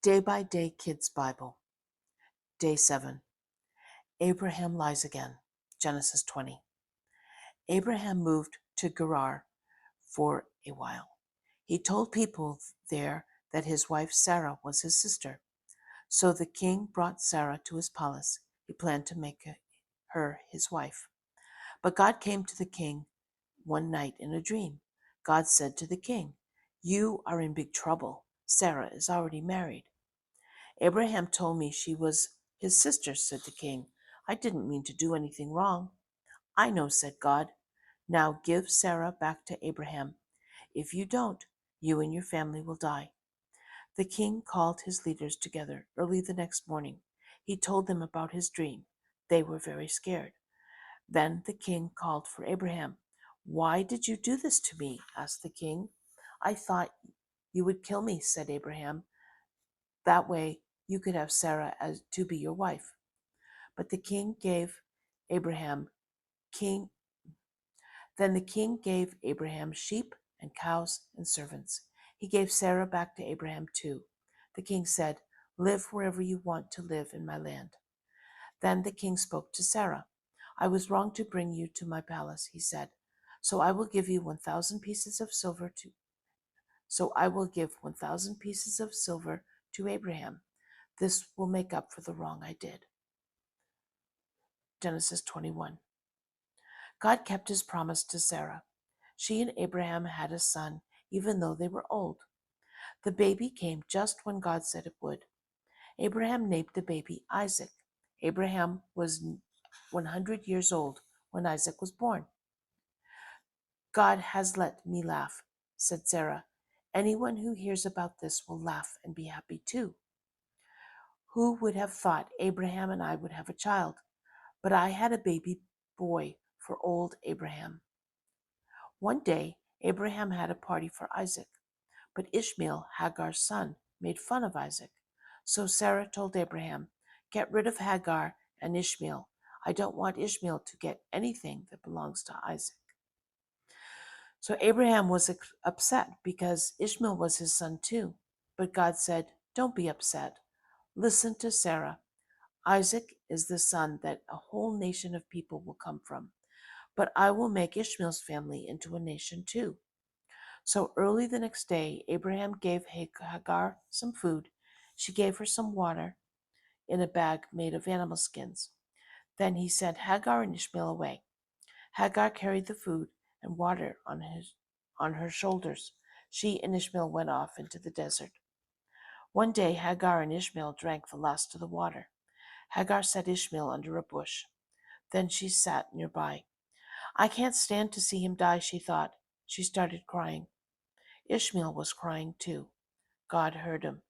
Day by Day Kids Bible, Day 7. Abraham lies again. Genesis 20. Abraham moved to Gerar for a while. He told people there that his wife Sarah was his sister. So the king brought Sarah to his palace. He planned to make her his wife. But God came to the king one night in a dream. God said to the king, "You are in big trouble. Sarah is already married." "Abraham told me she was his sister," said the king. "I didn't mean to do anything wrong." "I know," said God. "Now give Sarah back to Abraham. If you don't, you and your family will die." The king called his leaders together early the next morning. He told them about his dream. They were very scared. Then the king called for Abraham. "Why did you do this to me?" asked the king. "I thought you would kill me," said Abraham. "That way you could have Sarah as to be your wife." But the king gave Abraham king Then the king gave Abraham sheep and cows and servants. He gave Sarah back to Abraham too. The king said, "Live wherever you want to live in my land." Then the king spoke to Sarah. "I was wrong to bring you to my palace," he said. So I will give 1,000 pieces of silver to Abraham. This will make up for the wrong I did. Genesis 21. God kept his promise to Sarah. She and Abraham had a son, even though they were old. The baby came just when God said it would. Abraham named the baby Isaac. Abraham was 100 years old when Isaac was born. "God has let me laugh," said Sarah. "Anyone who hears about this will laugh and be happy too." Who would have thought Abraham and I would have a child? But I had a baby boy for old Abraham. One day, Abraham had a party for Isaac, but Ishmael, Hagar's son, made fun of Isaac. So Sarah told Abraham, "Get rid of Hagar and Ishmael. I don't want Ishmael to get anything that belongs to Isaac." So Abraham was upset because Ishmael was his son too. But God said, "Don't be upset. Listen to Sarah. Isaac is the son that a whole nation of people will come from. But I will make Ishmael's family into a nation too." So early the next day, Abraham gave Hagar some food. She gave her some water in a bag made of animal skins. Then he sent Hagar and Ishmael away. Hagar carried the food and water on her shoulders. She and Ishmael went off into the desert. One day, Hagar and Ishmael drank the last of the water. Hagar set Ishmael under a bush. Then she sat nearby. "I can't stand to see him die," she thought. She started crying. Ishmael was crying too. God heard him.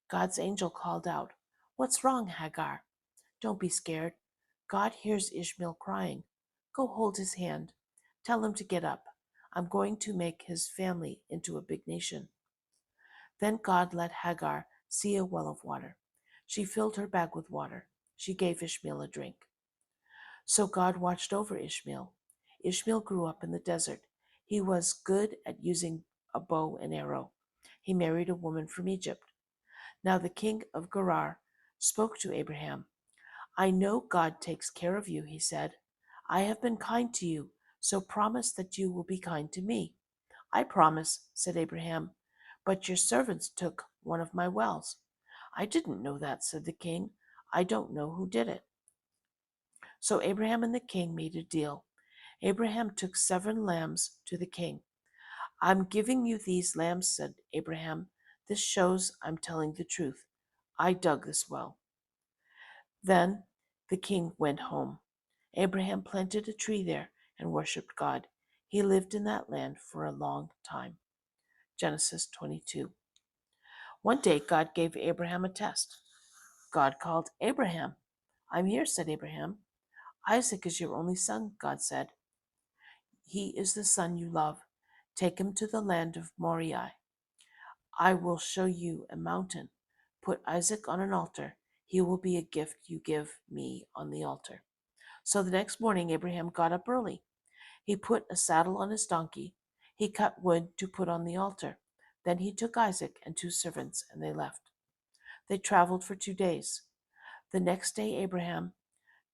God's angel called out, "What's wrong, Hagar? Don't be scared. God hears Ishmael crying. Go hold his hand. Tell him to get up. I'm going to make his family into a big nation." Then God let Hagar see a well of water. She filled her bag with water. She gave Ishmael a drink. So God watched over Ishmael. Ishmael grew up in the desert. He was good at using a bow and arrow. He married a woman from Egypt. Now the king of Gerar spoke to Abraham. "I know God takes care of you," he said. "I have been kind to you, so promise that you will be kind to me." "I promise," said Abraham, "but your servants took one of my wells." "I didn't know that," said the king. "I don't know who did it." So Abraham and the king made a deal. Abraham took 7 lambs to the king. "I'm giving you these lambs," said Abraham. "This shows I'm telling the truth. I dug this well." Then the king went home. Abraham planted a tree there and worshipped God. He lived in that land for a long time. Genesis 22. One day God gave Abraham a test. God called Abraham. "I'm here," said Abraham. "Isaac is your only son," God said. "He is the son you love. Take him to the land of Moriah. I will show you a mountain. Put Isaac on an altar. He will be a gift you give me on the altar." So the next morning Abraham got up early. He put a saddle on his donkey. He cut wood to put on the altar. Then he took Isaac and 2 servants, and they left. They traveled for 2 days. The next day, Abraham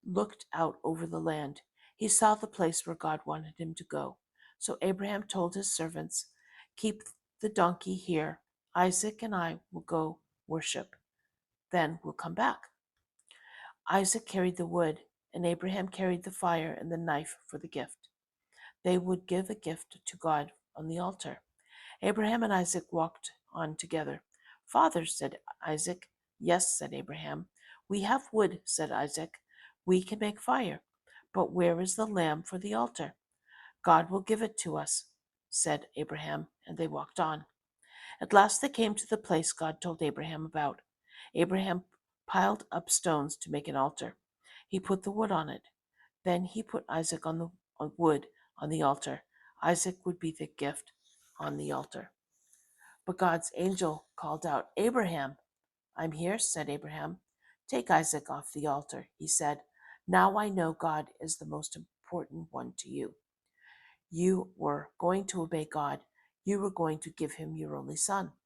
looked out over the land. He saw the place where God wanted him to go. So Abraham told his servants, "Keep the donkey here. Isaac and I will go worship. Then we'll come back." Isaac carried the wood, and Abraham carried the fire and the knife for the gift. They would give a gift to God on the altar. Abraham and Isaac walked on together. "Father," said Isaac. "Yes," said Abraham. "We have wood," said Isaac. "We can make fire. But where is the lamb for the altar?" "God will give it to us," said Abraham, and they walked on. At last they came to the place God told Abraham about. Abraham piled up stones to make an altar. He put the wood on it. Then he put Isaac on the wood on the altar. Isaac would be the gift on the altar. But God's angel called out, "Abraham." "I'm here," said Abraham. "Take Isaac off the altar," he said. "Now I know God is the most important one to you. You were going to obey God. You were going to give him your only son."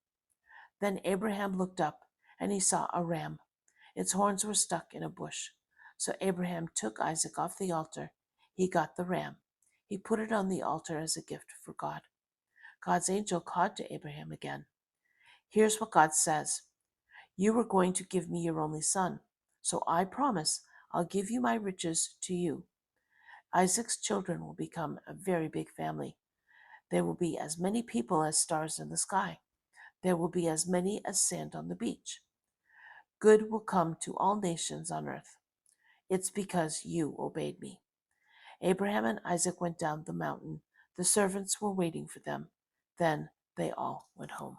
Then Abraham looked up, and he saw a ram. Its horns were stuck in a bush. So Abraham took Isaac off the altar. He got the ram. He put it on the altar as a gift for God. God's angel called to Abraham again. "Here's what God says. You were going to give me your only son. So I promise I'll give you my riches to you. Isaac's children will become a very big family. There will be as many people as stars in the sky. There will be as many as sand on the beach. Good will come to all nations on earth. It's because you obeyed me." Abraham and Isaac went down the mountain. The servants were waiting for them. Then they all went home.